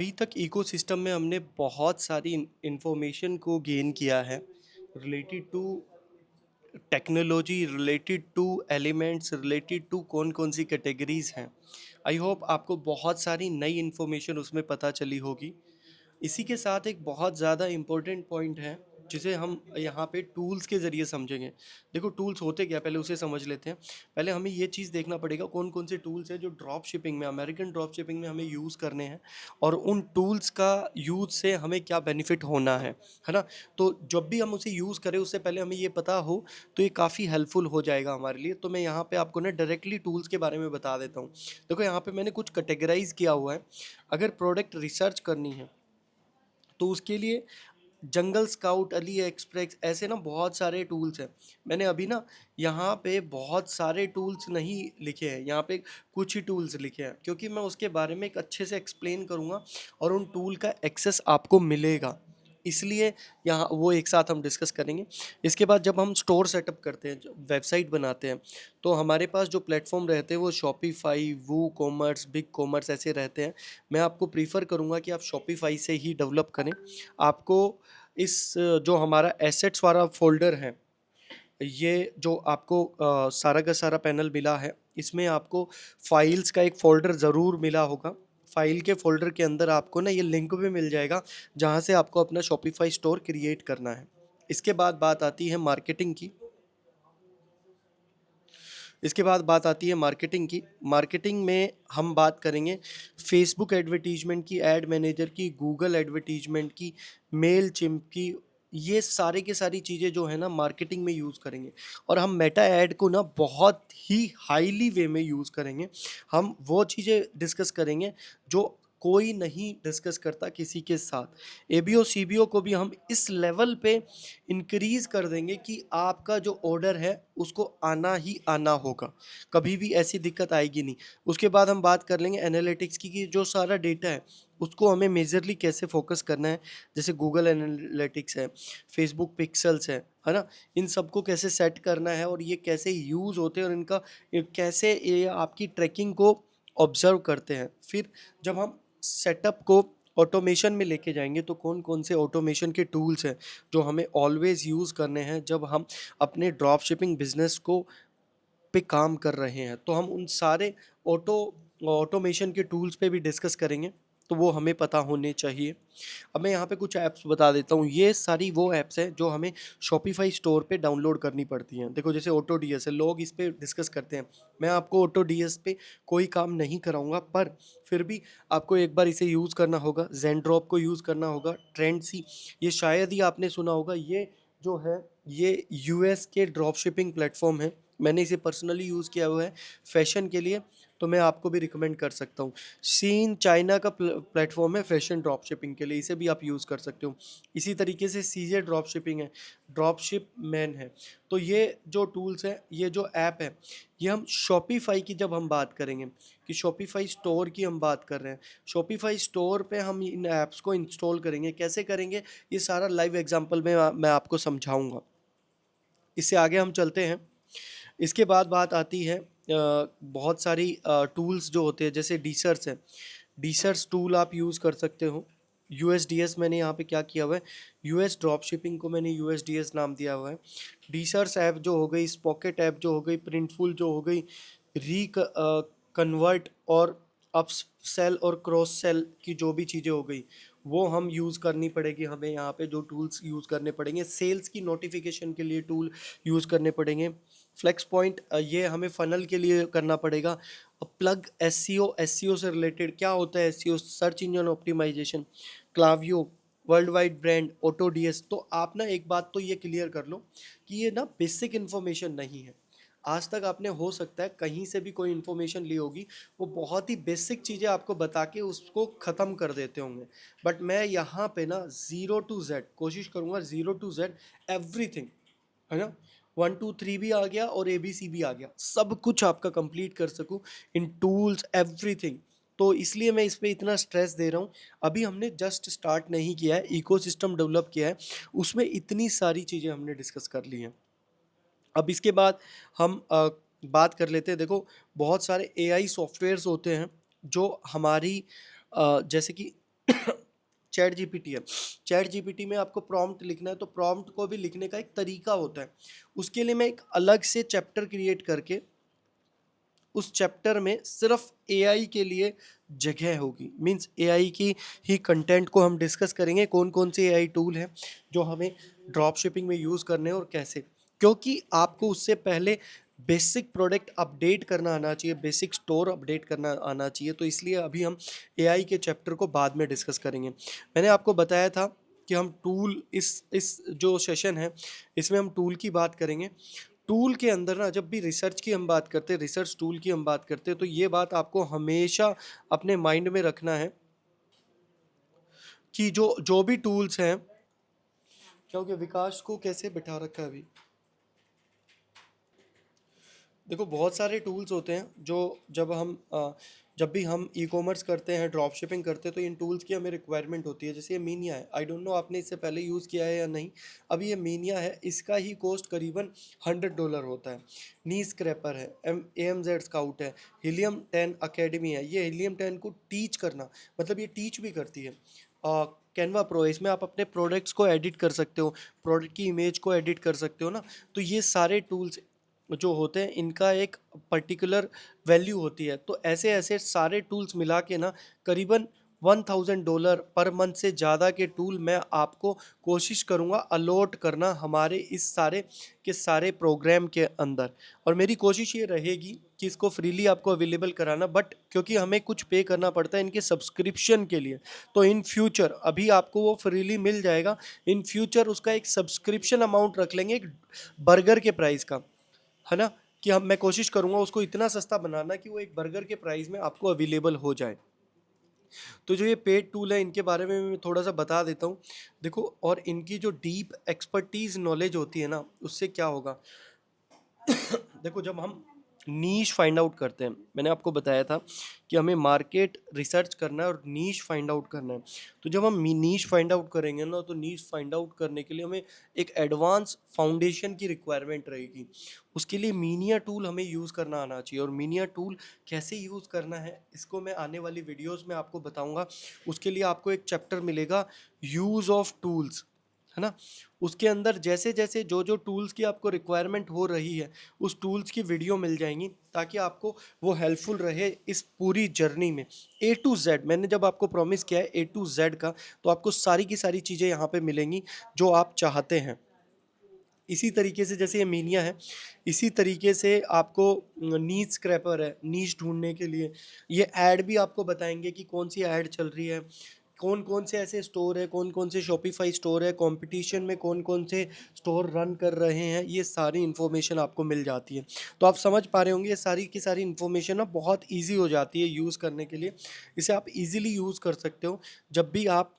अभी तक इकोसिस्टम में हमने बहुत सारी इंफॉर्मेशन को गेन किया है related to technology, related to elements, related to कौन कौन सी कैटेगरीज हैं। आई होप आपको बहुत सारी नई इन्फॉर्मेशन उसमें पता चली होगी। इसी के साथ एक बहुत ज़्यादा इम्पोर्टेंट पॉइंट है जिसे हम यहाँ पे टूल्स के ज़रिए समझेंगे। देखो टूल्स होते क्या, पहले उसे समझ लेते हैं। पहले हमें ये चीज़ देखना पड़ेगा कौन कौन से टूल्स हैं जो ड्रॉप शिपिंग में, अमेरिकन ड्रॉप शिपिंग में हमें यूज़ करने हैं, और उन टूल्स का यूज़ से हमें क्या बेनिफिट होना है ना। तो जब भी हम उसे यूज़ करें उससे पहले हमें ये पता हो तो ये काफ़ी हेल्पफुल हो जाएगा हमारे लिए। तो मैं यहाँ पे आपको ना डायरेक्टली टूल्स के बारे में बता देता हूँ। देखो यहाँ पे मैंने कुछ कैटेगराइज किया हुआ है। अगर प्रोडक्ट रिसर्च करनी है तो उसके लिए जंगल स्काउट, अली एक्सप्रेस, ऐसे ना बहुत सारे टूल्स हैं। मैंने अभी ना यहाँ पे बहुत सारे टूल्स नहीं लिखे हैं, यहाँ पे कुछ ही टूल्स लिखे हैं क्योंकि मैं उसके बारे में एक अच्छे से एक्सप्लेन करूँगा और उन टूल का एक्सेस आपको मिलेगा, इसलिए यहाँ वो एक साथ हम डिस्कस करेंगे। इसके बाद जब हम स्टोर सेटअप करते हैं, वेबसाइट बनाते हैं, तो हमारे पास जो प्लेटफॉर्म रहते हैं वो शॉपिफाई, वू कॉमर्स, बिग कॉमर्स ऐसे रहते हैं। मैं आपको प्रीफर करूँगा कि आप शॉपिफाई से ही डेवलप करें। आपको इस जो हमारा एसेट्स वाला फ़ोल्डर है, ये जो आपको सारा का सारा पैनल मिला है, इसमें आपको फ़ाइल्स का एक फ़ोल्डर ज़रूर मिला होगा। फ़ाइल के फ़ोल्डर के अंदर आपको ना ये लिंक भी मिल जाएगा, जहाँ से आपको अपना शॉपिफ़ाई स्टोर क्रिएट करना है। इसके बाद बात आती है मार्केटिंग की। इसके बाद बात आती है मार्केटिंग की। मार्केटिंग में हम बात करेंगे फेसबुक एडवर्टीजमेंट की, एड मैनेजर की, गूगल एडवर्टीजमेंट की, मेल चिम्प की। ये सारे की सारी चीज़ें जो है ना मार्केटिंग में यूज़ करेंगे, और हम मेटा ऐड को ना बहुत ही हाईली वे में यूज़ करेंगे। हम वो चीज़ें डिस्कस करेंगे जो कोई नहीं डिस्कस करता किसी के साथ। एबीओ सीबीओ को भी हम इस लेवल पे इंक्रीज कर देंगे कि आपका जो ऑर्डर है उसको आना ही आना होगा, कभी भी ऐसी दिक्कत आएगी नहीं। उसके बाद हम बात कर लेंगे एनालिटिक्स की कि जो सारा डेटा है उसको हमें मेजरली कैसे फोकस करना है। जैसे गूगल एनालिटिक्स है, फेसबुक पिक्सल्स है ना, इन सबको कैसे सेट करना है और ये कैसे यूज़ होते हैं और इनका कैसे ये आपकी ट्रैकिंग को ऑब्जर्व करते हैं। फिर जब हम सेटअप को ऑटोमेशन में लेके जाएंगे तो कौन कौन से ऑटोमेशन के टूल्स हैं जो हमें ऑलवेज़ यूज़ करने हैं जब हम अपने ड्रॉप शिपिंग बिजनेस को पे काम कर रहे हैं। तो हम उन सारे ऑटोमेशन के टूल्स पे भी डिस्कस करेंगे, तो वो हमें पता होने चाहिए। अब मैं यहाँ पे कुछ ऐप्स बता देता हूँ। ये सारी वो ऐप्स हैं जो हमें शॉपिफाई स्टोर पे डाउनलोड करनी पड़ती हैं। देखो जैसे ऑटो डीएस है, लोग इस पे डिस्कस करते हैं। मैं आपको ऑटो डीएस पे कोई काम नहीं कराऊंगा, पर फिर भी आपको एक बार इसे यूज़ करना होगा। ज़ेनड्रॉप को यूज़ करना होगा। ट्रेंडसी, ये शायद ही आपने सुना होगा। ये जो है ये यूएस के ड्रॉप शिपिंग प्लेटफॉर्म है। मैंने इसे पर्सनली यूज़ किया हुआ है फैशन के लिए, तो मैं आपको भी रिकमेंड कर सकता हूँ। शीन चाइना का प्लेटफॉर्म है फैशन ड्रॉप शिपिंग के लिए, इसे भी आप यूज़ कर सकते हो। इसी तरीके से सीजे ड्रॉप शिपिंग है, ड्रॉप शिप मैन है। तो ये जो टूल्स हैं, ये जो ऐप है, ये हम शॉपिफाई की जब हम बात करेंगे कि शॉपिफाई स्टोर की हम बात कर रहे हैं, शॉपिफाई स्टोर पे हम इन ऐप्स को इंस्टॉल करेंगे। कैसे करेंगे ये सारा लाइव एग्जांपल में मैं आपको समझाऊंगा। इससे आगे हम चलते हैं। इसके बाद बात आती है बहुत सारी टूल्स जो होते हैं, जैसे डीसर्स है। डीसर्स टूल आप यूज़ कर सकते हो। यूएसडीएस मैंने यहाँ पे क्या किया हुआ है, यूएस ड्रॉप शिपिंग को मैंने यूएसडीएस नाम दिया हुआ है। डीसर्स ऐप जो हो गई, स्पॉकेट ऐप जो हो गई, प्रिंटफुल जो हो गई, री कन्वर्ट और अपसेल और क्रॉस सेल की जो भी चीज़ें हो गई, वो हम यूज़ करनी पड़ेगी। हमें यहाँ पे जो टूल्स यूज़ करने पड़ेंगे, सेल्स की नोटिफिकेशन के लिए टूल यूज़ करने पड़ेंगे। फ्लेक्स पॉइंट, ये हमें फनल के लिए करना पड़ेगा। प्लग एसईओ, एसईओ से रिलेटेड क्या होता है SEO, search engine optimization. Klaviyo, world wide brand, auto DS. तो आप ना एक बात तो ये क्लियर कर लो कि ये ना बेसिक इन्फॉर्मेशन नहीं है। आज तक आपने हो सकता है कहीं से भी कोई इन्फॉर्मेशन ली होगी, वो बहुत ही बेसिक चीज़ें आपको बता के उसको ख़त्म कर देते होंगे। बट मैं यहाँ पे ना ज़ीरो टू जेड कोशिश करूँगा, ज़ीरो टू जेड एवरीथिंग, है ना, वन टू थ्री भी आ गया और ABC भी आ गया, सब कुछ आपका कंप्लीट कर सकूँ इन टूल्स एवरीथिंग। तो इसलिए मैं इस पे इतना स्ट्रेस दे रहा हूँ। अभी हमने जस्ट स्टार्ट नहीं किया है, इकोसिस्टम डेवलप किया है, उसमें इतनी सारी चीज़ें हमने डिस्कस कर ली हैं। अब इसके बाद हम बात कर लेते हैं। देखो बहुत सारे AI सॉफ्टवेयर्स होते हैं जो हमारी जैसे कि चैट जीपीटी है। चैट जीपीटी में आपको प्रॉम्प्ट लिखना है, तो प्रॉम्प्ट को भी लिखने का एक तरीका होता है। उसके लिए मैं एक अलग से चैप्टर क्रिएट करके उस चैप्टर में सिर्फ एआई के लिए जगह होगी, मींस एआई की ही कंटेंट को हम डिस्कस करेंगे, कौन कौन से एआई टूल हैं जो हमें ड्रॉप शिपिंग में यूज़ करने हैं और कैसे। क्योंकि आपको उससे पहले बेसिक प्रोडक्ट अपडेट करना आना चाहिए, बेसिक स्टोर अपडेट करना आना चाहिए, तो इसलिए अभी हम एआई के चैप्टर को बाद में डिस्कस करेंगे। मैंने आपको बताया था कि हम टूल, इस जो सेशन है इसमें हम टूल की बात करेंगे। टूल के अंदर ना, जब भी रिसर्च की हम बात करते हैं, रिसर्च टूल की हम बात करते हैं, तो ये बात आपको हमेशा अपने माइंड में रखना है कि जो जो भी टूल्स हैं, क्योंकि विकास को कैसे बिठा रखा है अभी। देखो बहुत सारे टूल्स होते हैं जो, जब भी हम ई कॉमर्स करते हैं, ड्रॉप शिपिंग करते हैं, तो इन टूल्स की हमें रिक्वायरमेंट होती है। जैसे ये मीनिया है, आई डोंट नो आपने इससे पहले यूज़ किया है या नहीं। अभी ये मीनिया है, इसका ही कॉस्ट करीबन $100 होता है। नी स्क्रैपर है, AMZ स्काउट है, हीलियम 10 अकेडमी है। ये हीलियम 10 को टीच करना, मतलब ये टीच भी करती है। कैनवा प्रो, इसमें आप अपने प्रोडक्ट्स को एडिट कर सकते हो, प्रोडक्ट की इमेज को एडिट कर सकते हो ना। तो ये सारे टूल्स जो होते हैं, इनका एक पर्टिकुलर वैल्यू होती है। तो ऐसे ऐसे सारे टूल्स मिला के ना करीबन $1000 पर मंथ से ज़्यादा के टूल मैं आपको कोशिश करूँगा अलॉट करना हमारे इस सारे के सारे प्रोग्राम के अंदर। और मेरी कोशिश ये रहेगी कि इसको फ्रीली आपको अवेलेबल कराना, बट क्योंकि हमें कुछ पे करना पड़ता है इनके सब्सक्रिप्शन के लिए, तो इन फ्यूचर अभी आपको वो फ्रीली मिल जाएगा। इन फ्यूचर उसका एक सब्सक्रिप्शन अमाउंट रख लेंगे, एक बर्गर के प्राइस का, है ना, कि हम मैं कोशिश करूंगा उसको इतना सस्ता बनाना कि वो एक बर्गर के प्राइस में आपको अवेलेबल हो जाए। तो जो ये पेड टूल है, इनके बारे में मैं थोड़ा सा बता देता हूँ। देखो, और इनकी जो डीप एक्सपर्टीज नॉलेज होती है ना, उससे क्या होगा। देखो, जब हम नीश फाइंड आउट करते हैं, मैंने आपको बताया था कि हमें मार्केट रिसर्च करना है और नीश फाइंड आउट करना है। तो जब हम नीश फाइंड आउट करेंगे ना, तो नीश फाइंड आउट करने के लिए हमें एक एडवांस फाउंडेशन की रिक्वायरमेंट रहेगी। उसके लिए मीनिया टूल हमें यूज़ करना आना चाहिए, और मीनिया टूल कैसे यूज़ करना है इसको मैं आने वाली वीडियोज़ में आपको बताऊँगा। उसके लिए आपको एक चैप्टर मिलेगा, यूज़ ऑफ टूल्स, है ना। उसके अंदर जैसे जैसे जो जो टूल्स की आपको रिक्वायरमेंट हो रही है, उस टूल्स की वीडियो मिल जाएंगी, ताकि आपको वो हेल्पफुल रहे इस पूरी जर्नी में। A to Z, मैंने जब आपको प्रॉमिस किया है A to Z का, तो आपको सारी की सारी चीज़ें यहाँ पे मिलेंगी जो आप चाहते हैं। इसी तरीके से जैसे ये मीनिया है, इसी तरीके से आपको नीच स्क्रैपर है, नीच ढूंढने के लिए। ये ऐड भी आपको बताएंगे कि कौन सी ऐड चल रही है, कौन कौन से ऐसे स्टोर है, कौन कौन से शॉपिफाई स्टोर है, कंपटीशन में कौन कौन से स्टोर रन कर रहे हैं, ये सारी इन्फॉर्मेशन आपको मिल जाती है। तो आप समझ पा रहे होंगे, ये सारी की सारी इन्फॉर्मेशन ना बहुत ईजी हो जाती है यूज़ करने के लिए। इसे आप ईजिली यूज़ कर सकते हो जब भी आप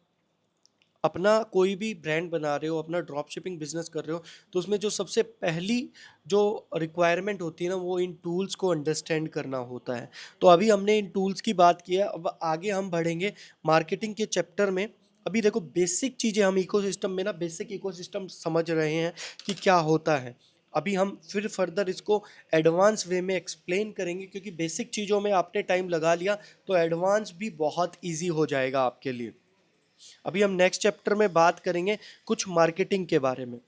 अपना कोई भी ब्रांड बना रहे हो, अपना ड्रॉप शिपिंग बिजनेस कर रहे हो। तो उसमें जो सबसे पहली जो रिक्वायरमेंट होती है ना, वो इन टूल्स को अंडरस्टैंड करना होता है। तो अभी हमने इन टूल्स की बात की है, अब आगे हम बढ़ेंगे मार्केटिंग के चैप्टर में। अभी देखो, बेसिक चीज़ें हम इकोसिस्टम में ना, बेसिक इकोसिस्टम समझ रहे हैं कि क्या होता है। अभी हम फिर फर्दर इसको एडवांस वे में एक्सप्लेन करेंगे, क्योंकि बेसिक चीज़ों में आपने टाइम लगा लिया तो एडवांस भी बहुत ईजी हो जाएगा आपके लिए। अभी हम नेक्स्ट चैप्टर में बात करेंगे कुछ मार्केटिंग के बारे में।